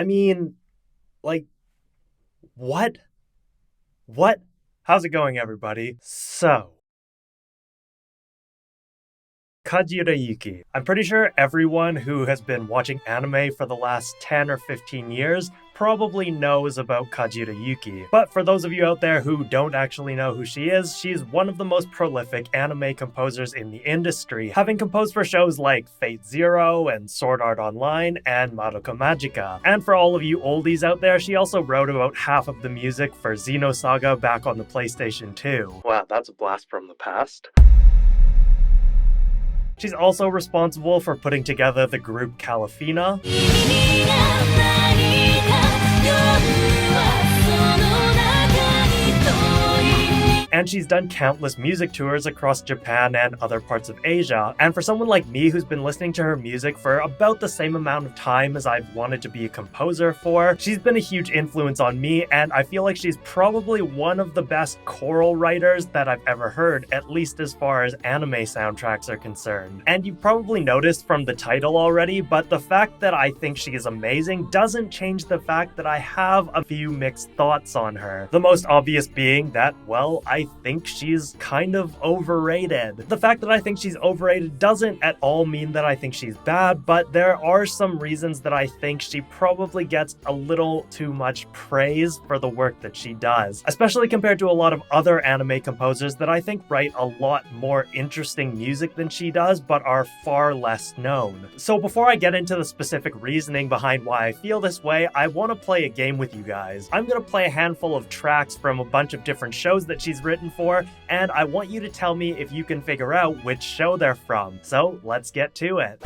I mean, like, what? What? How's it going, everybody? So, Kajiura Yuki. I'm pretty sure everyone who has been watching anime for the last 10 or 15 years probably knows about Kajiura Yuki. But for those of you out there who don't actually know who she is, she's one of the most prolific anime composers in the industry, having composed for shows like Fate Zero and Sword Art Online and Madoka Magica. And for all of you oldies out there, she also wrote about half of the music for Xenosaga back on the PlayStation 2. Wow, that's a blast from the past. She's also responsible for putting together the group Calafina. And she's done countless music tours across Japan and other parts of Asia. And for someone like me who's been listening to her music for about the same amount of time as I've wanted to be a composer for, she's been a huge influence on me, and I feel like she's probably one of the best choral writers that I've ever heard, at least as far as anime soundtracks are concerned. And you've probably noticed from the title already, but the fact that I think she is amazing doesn't change the fact that I have a few mixed thoughts on her. The most obvious being that, well, I think she's kind of overrated. The fact that I think she's overrated doesn't at all mean that I think she's bad, but there are some reasons that I think she probably gets a little too much praise for the work that she does, especially compared to a lot of other anime composers that I think write a lot more interesting music than she does, but are far less known. So before I get into the specific reasoning behind why I feel this way, I want to play a game with you guys. I'm going to play a handful of tracks from a bunch of different shows that she's written for, and I want you to tell me if you can figure out which show they're from. So let's get to it.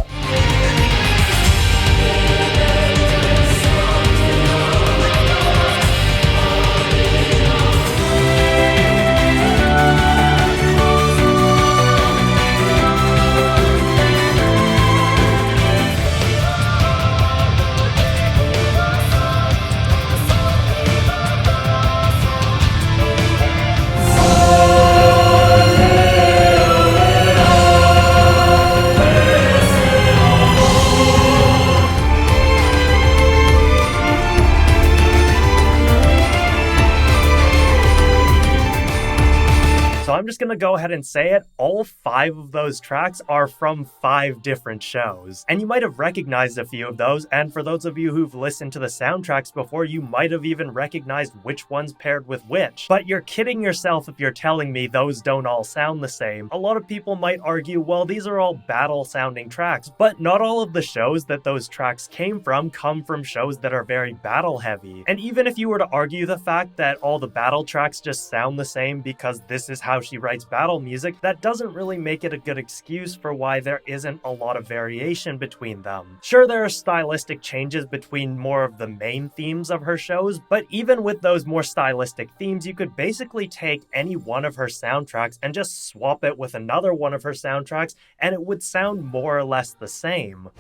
I'm just gonna go ahead and say it, all 5 of those tracks are from 5 different shows. And you might have recognized a few of those, and for those of you who've listened to the soundtracks before, you might have even recognized which one's paired with which. But you're kidding yourself if you're telling me those don't all sound the same. A lot of people might argue, well, these are all battle-sounding tracks, but not all of the shows that those tracks came from come from shows that are very battle-heavy. And even if you were to argue the fact that all the battle tracks just sound the same because this is how she writes battle music, that doesn't really make it a good excuse for why there isn't a lot of variation between them. Sure, there are stylistic changes between more of the main themes of her shows, but even with those more stylistic themes, you could basically take any one of her soundtracks and just swap it with another one of her soundtracks, and it would sound more or less the same.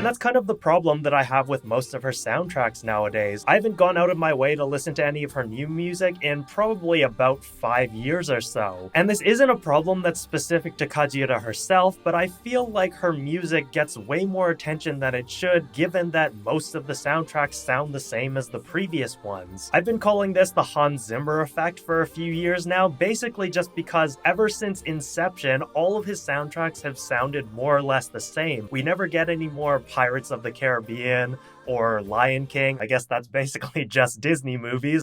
That's kind of the problem that I have with most of her soundtracks nowadays. I haven't gone out of my way to listen to any of her new music in probably about 5 years or so. And this isn't a problem that's specific to Kajiura herself, but I feel like her music gets way more attention than it should, given that most of the soundtracks sound the same as the previous ones. I've been calling this the Hans Zimmer effect for a few years now, basically just because ever since Inception, all of his soundtracks have sounded more or less the same. We never get any more Pirates of the Caribbean or Lion King. I guess that's basically just Disney movies.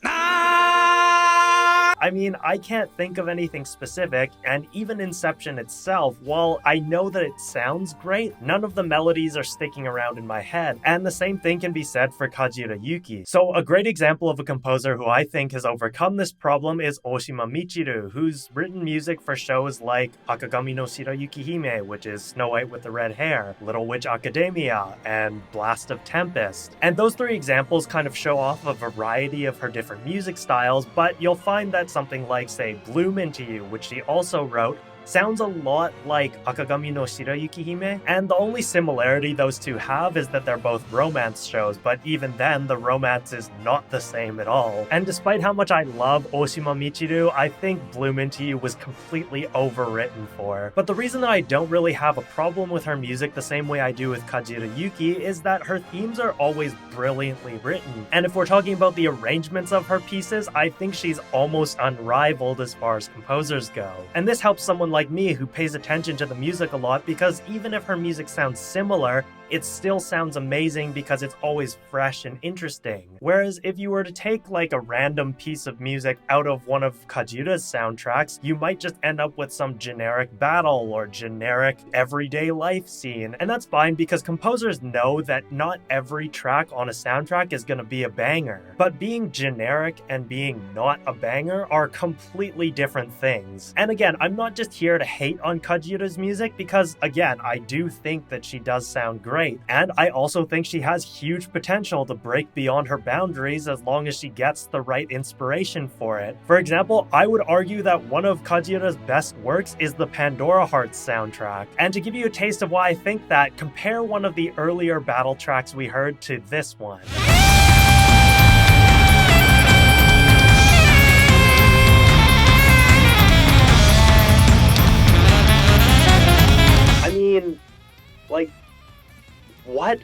I mean, I can't think of anything specific, and even Inception itself, while I know that it sounds great, none of the melodies are sticking around in my head, and the same thing can be said for Kajiura Yuki. So a great example of a composer who I think has overcome this problem is Oshima Michiru, who's written music for shows like Akagami no Shirayuki Hime, which is Snow White with the Red Hair, Little Witch Academia, and Blast of Tempest. And those 3 examples kind of show off a variety of her different music styles, but you'll find that something like, say, Bloom Into You, which she also wrote, sounds a lot like Akagami no Shirayuki Hime, and the only similarity those two have is that they're both romance shows, but even then, the romance is not the same at all. And despite how much I love Oshima Michiru, I think Bloom Into You was completely overwritten for. But the reason that I don't really have a problem with her music the same way I do with Kajiura Yuki is that her themes are always brilliantly written. And if we're talking about the arrangements of her pieces, I think she's almost unrivaled as far as composers go. And this helps someone like me who pays attention to the music a lot, because even if her music sounds similar, it still sounds amazing because it's always fresh and interesting. Whereas if you were to take like a random piece of music out of one of Kajiura's soundtracks, you might just end up with some generic battle or generic everyday life scene. And that's fine because composers know that not every track on a soundtrack is going to be a banger. But being generic and being not a banger are completely different things. And again, I'm not just here to hate on Kajiura's music because, again, I do think that she does sound great. And I also think she has huge potential to break beyond her boundaries as long as she gets the right inspiration for it. For example, I would argue that one of Kajiura's best works is the Pandora Hearts soundtrack. And to give you a taste of why I think that, compare one of the earlier battle tracks we heard to this one. I mean, like, what?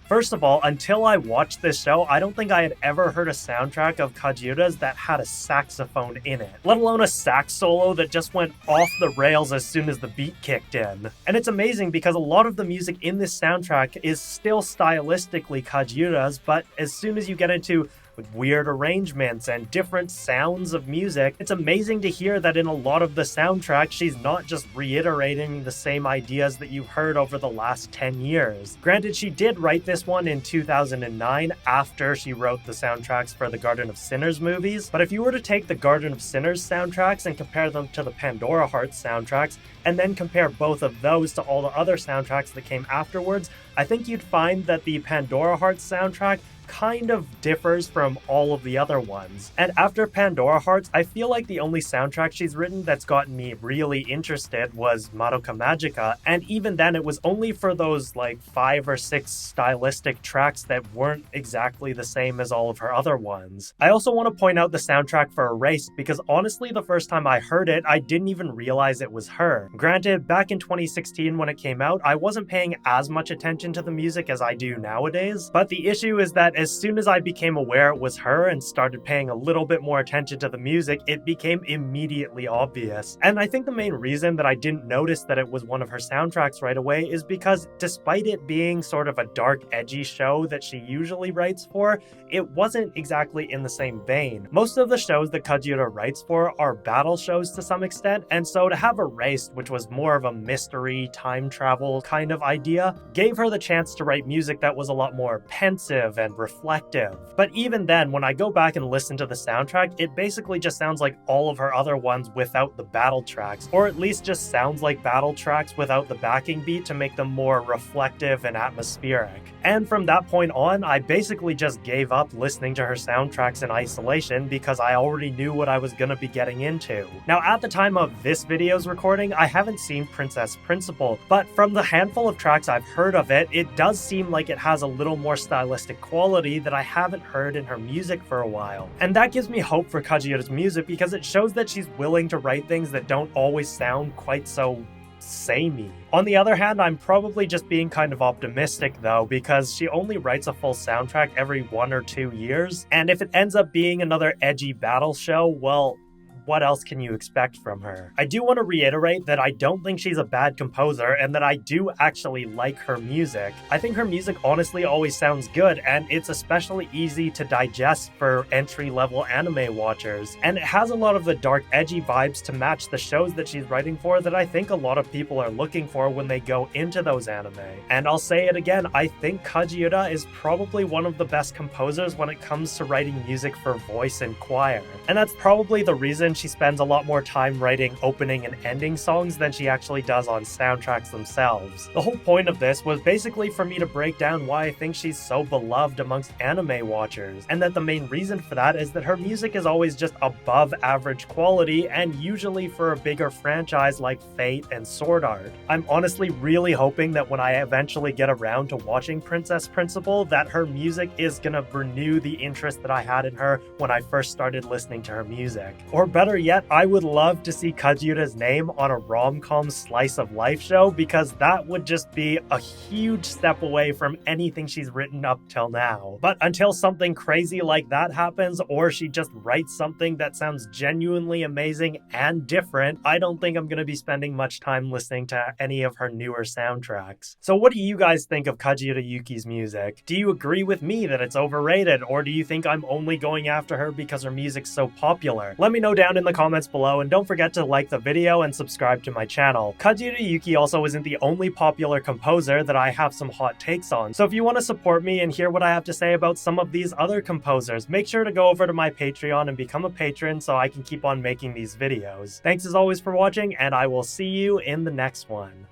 First of all, until I watched this show, I don't think I had ever heard a soundtrack of Kajiura's that had a saxophone in it, let alone a sax solo that just went off the rails as soon as the beat kicked in. And it's amazing because a lot of the music in this soundtrack is still stylistically Kajiura's, but as soon as you get into weird arrangements and different sounds of music, it's amazing to hear that in a lot of the soundtrack, she's not just reiterating the same ideas that you've heard over the last 10 years. Granted, she did write this one in 2009 after she wrote the soundtracks for the Garden of Sinners movies, but if you were to take the Garden of Sinners soundtracks and compare them to the Pandora Hearts soundtracks, and then compare both of those to all the other soundtracks that came afterwards, I think you'd find that the Pandora Hearts soundtrack kind of differs from all of the other ones. And after Pandora Hearts, I feel like the only soundtrack she's written that's gotten me really interested was Madoka Magica, and even then it was only for those like 5 or 6 stylistic tracks that weren't exactly the same as all of her other ones. I also want to point out the soundtrack for Erased because honestly the first time I heard it, I didn't even realize it was her. Granted, back in 2016 when it came out, I wasn't paying as much attention to the music as I do nowadays, but the issue is that as soon as I became aware it was her and started paying a little bit more attention to the music, it became immediately obvious. And I think the main reason that I didn't notice that it was one of her soundtracks right away is because despite it being sort of a dark, edgy show that she usually writes for, it wasn't exactly in the same vein. Most of the shows that Kajiura writes for are battle shows to some extent, and so to have Erased, which was more of a mystery, time travel kind of idea, gave her the chance to write music that was a lot more pensive and reflective. But even then, when I go back and listen to the soundtrack, it basically just sounds like all of her other ones without the battle tracks, or at least just sounds like battle tracks without the backing beat to make them more reflective and atmospheric. And from that point on, I basically just gave up listening to her soundtracks in isolation because I already knew what I was gonna be getting into. Now, at the time of this video's recording, I haven't seen Princess Principal, but from the handful of tracks I've heard of it, it does seem like it has a little more stylistic quality that I haven't heard in her music for a while. And that gives me hope for Kajiura's music because it shows that she's willing to write things that don't always sound quite so samey. On the other hand, I'm probably just being kind of optimistic though, because she only writes a full soundtrack every 1 or 2 years, and if it ends up being another edgy battle show, well, what else can you expect from her? I do want to reiterate that I don't think she's a bad composer and that I do actually like her music. I think her music honestly always sounds good, and it's especially easy to digest for entry-level anime watchers. And it has a lot of the dark, edgy vibes to match the shows that she's writing for that I think a lot of people are looking for when they go into those anime. And I'll say it again, I think Kajiura is probably one of the best composers when it comes to writing music for voice and choir. And that's probably the reason she spends a lot more time writing opening and ending songs than she actually does on soundtracks themselves. The whole point of this was basically for me to break down why I think she's so beloved amongst anime watchers, and that the main reason for that is that her music is always just above average quality, and usually for a bigger franchise like Fate and Sword Art. I'm honestly really hoping that when I eventually get around to watching Princess Principal, that her music is gonna renew the interest that I had in her when I first started listening to her music. Or better yet, I would love to see Kajiura's name on a rom-com slice of life show, because that would just be a huge step away from anything she's written up till now. But until something crazy like that happens, or she just writes something that sounds genuinely amazing and different, I don't think I'm gonna be spending much time listening to any of her newer soundtracks. So what do you guys think of Kajiura Yuki's music? Do you agree with me that it's overrated, or do you think I'm only going after her because her music's so popular? Let me know down in the comments below, and don't forget to like the video and subscribe to my channel. Kajiura Yuki also isn't the only popular composer that I have some hot takes on, so if you want to support me and hear what I have to say about some of these other composers, make sure to go over to my Patreon and become a patron so I can keep on making these videos. Thanks as always for watching, and I will see you in the next one.